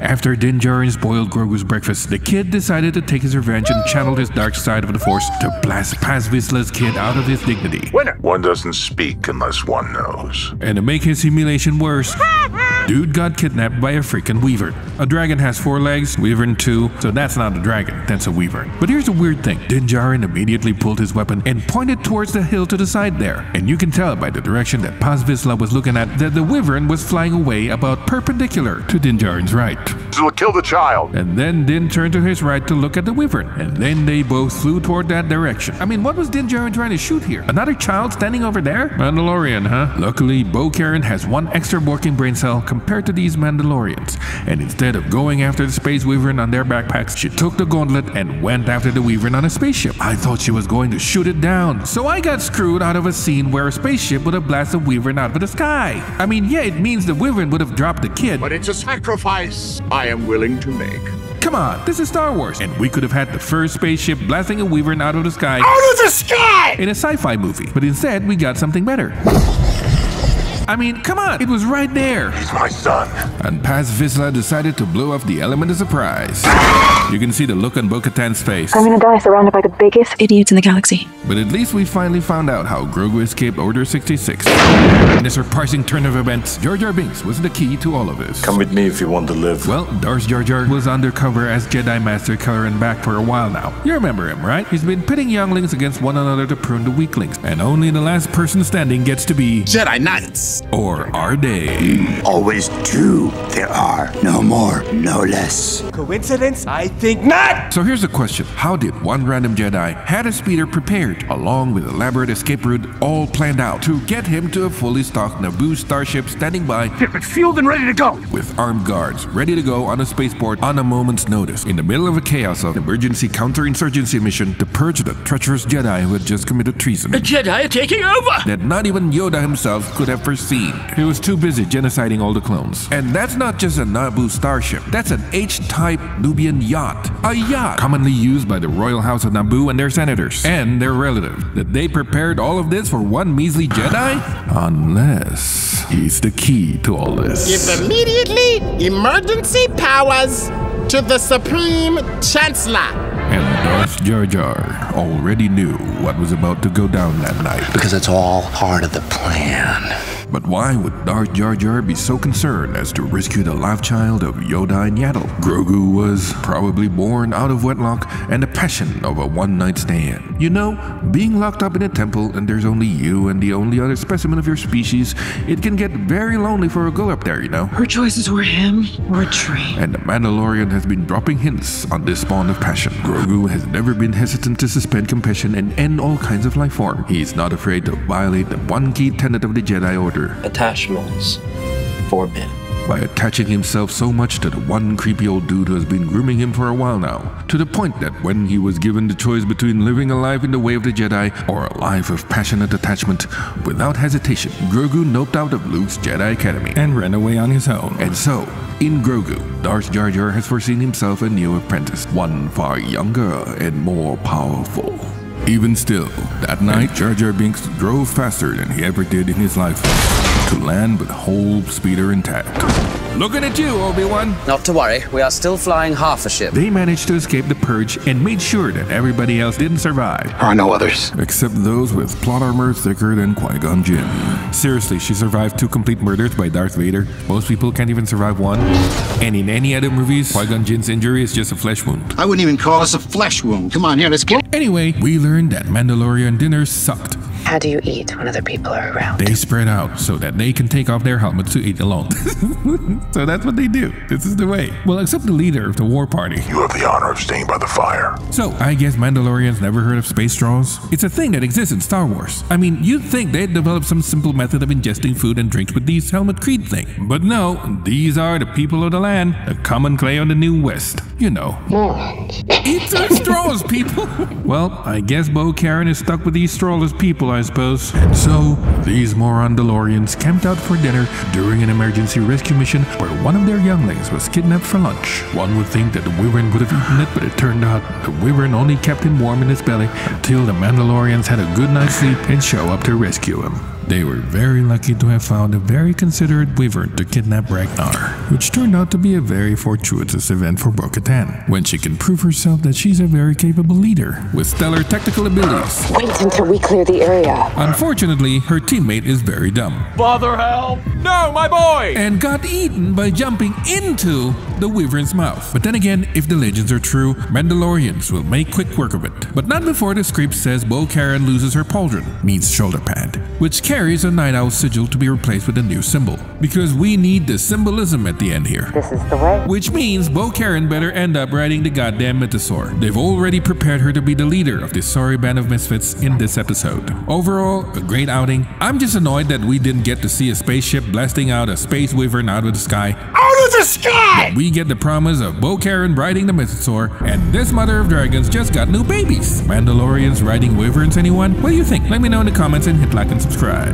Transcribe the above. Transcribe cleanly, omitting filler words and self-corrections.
After Din Djarin spoiled Grogu's breakfast, the kid decided to take his revenge and channeled his dark side of the Force to blast Paz Vizsla's kid out of his dignity. Winner! One doesn't speak unless one knows. And to make his humiliation worse, dude got kidnapped by a freaking wyvern. A dragon has 4 legs, wyvern 2, so that's not a dragon, that's a wyvern. But here's the weird thing. Din Djarin immediately pulled his weapon and pointed towards the hill to the side there. And you can tell by the direction that Paz Vizsla was looking at that the wyvern was flying away about perpendicular to Din Djarin's right. Kill the child! And then Din turned to his right to look at the wyvern, and then they both flew toward that direction. I mean, what was Din Djarin trying to shoot here? Another child standing over there? Mandalorian, huh? Luckily, Bo-Katan has 1 extra working brain cell compared to these Mandalorians, and instead of going after the space wyvern on their backpacks, she took the gauntlet and went after the wyvern on a spaceship. I thought she was going to shoot it down, so I got screwed out of a scene where a spaceship would have blasted wyvern out of the sky. I mean, yeah, it means the wyvern would have dropped the kid, But it's a sacrifice I am willing to make. come on, this is Star Wars, and we could have had the first spaceship blasting a wyvern out of the sky Out of the sky! in a sci-fi movie, but instead we got something better. I mean, come on, it was right there. He's my son. And Paz Vizsla decided to blow off the element of surprise. You can see the look on Bo-Katan's face. I'm gonna die surrounded by the biggest idiots in the galaxy. But at least we finally found out how Grogu escaped Order 66. In a surprising turn of events, Jar Jar Binks was the key to all of this. Come with me if you want to live. Well, Darth Jar Jar was undercover as Jedi Master Canon back for a while now. You remember him, right? He's been pitting younglings against one another to prune the weaklings, and only the last person standing gets to be Jedi Knights. Or are they? Always 2 there are. No more, no less. Coincidence? I think not! So here's the question. How did one random Jedi had a speeder prepared, along with elaborate escape route all planned out, to get him to a fully stocked Naboo starship standing by It's fueled and ready to go. with armed guards ready to go on a spaceport on a moment's notice, in the middle of a chaos of emergency counterinsurgency mission to purge the treacherous Jedi who had just committed treason? The Jedi are taking over! That not even Yoda himself could have foreseen. He was too busy genociding all the clones. And that's not just a Naboo starship. That's an H-type Nubian yacht. A yacht commonly used by the royal house of Naboo and their senators and their relatives. That they prepared all of this for one measly Jedi? Unless he's the key to all this. Give immediately emergency powers to the Supreme Chancellor. And Darth Jar Jar already knew what was about to go down that night. Because it's all part of the plan. But why would Darth Jar Jar be so concerned as to rescue the life child of Yoda and Yaddle? Grogu was probably born out of wedlock and the passion of a one-night stand. You know, being locked up in a temple and there's only you and the only other specimen of your species, it can get very lonely for a girl up there, you know? Her choices were him or a tree. And the Mandalorian has been dropping hints on this spawn of passion. Grogu has never been hesitant to suspend compassion and end all kinds of life form. He's not afraid to violate the one key tenet of the Jedi Order. Attachments forbidden. By attaching himself so much to the one creepy old dude who has been grooming him for a while now, to the point that when he was given the choice between living a life in the way of the Jedi or a life of passionate attachment, without hesitation, Grogu noped out of Luke's Jedi Academy and ran away on his own. And so, in Grogu, Darth Jar Jar has foreseen himself a new apprentice, one far younger and more powerful. Even still, that night, Jar Jar Binks drove faster than he ever did in his life to land with whole speeder intact. Looking at you, Obi-Wan! Not to worry, we are still flying half a ship. They managed to escape the purge and made sure that everybody else didn't survive. There are no others. Except those with plot armor thicker than Qui-Gon Jinn. Seriously, she survived 2 complete murders by Darth Vader. Most people can't even survive 1. And in any other movies, Qui-Gon Jinn's injury is just a flesh wound. I wouldn't even call this a flesh wound. Come on, here, let's go. Anyway, we learned that Mandalorian dinners sucked. How do you eat when other people are around? They spread out so that they can take off their helmets to eat alone. So that's what they do. This is the way. Well, except the leader of the war party. You have the honor of staying by the fire. So, I guess Mandalorians never heard of space straws? It's a thing that exists in Star Wars. I mean, you'd think they'd develop some simple method of ingesting food and drinks with these helmet creed thing. But no, these are the people of the land, the common clay on the New West. You know. Morons. Eat their straws, people! Well, I guess Bo-Katan is stuck with these strawless people, I suppose. And so, these Mandalorians camped out for dinner during an emergency rescue mission where one of their younglings was kidnapped for lunch. One would think that the wyvern would have eaten it, but it turned out the wyvern only kept him warm in his belly until the Mandalorians had a good night's sleep and show up to rescue him. They were very lucky to have found a very considerate wyvern to kidnap Ragnar, which turned out to be a very fortuitous event for Bo-Katan, when she can prove herself that she's a very capable leader with stellar technical abilities. Wait until we clear the area. Unfortunately, her teammate is very dumb. Father, help! No, my boy! And got eaten by jumping into the wyvern's mouth. But then again, if the legends are true, Mandalorians will make quick work of it. But not before the script says Bo-Katan loses her pauldron, means shoulder pad, which carries a night owl sigil to be replaced with a new symbol. Because we need the symbolism at the end here. This is the way. Which means Bo-Katan better end up riding the goddamn mythosaur. They've already prepared her to be the leader of this sorry band of misfits in this episode. Overall, a great outing. I'm just annoyed that we didn't get to see a spaceship blasting out a space wyvern out of the sky. Out of the sky! But we get the promise of Bo-Katan riding the mythosaur, and this mother of dragons just got new babies. Mandalorians riding wyverns, anyone? What do you think? Let me know in the comments and hit like and subscribe.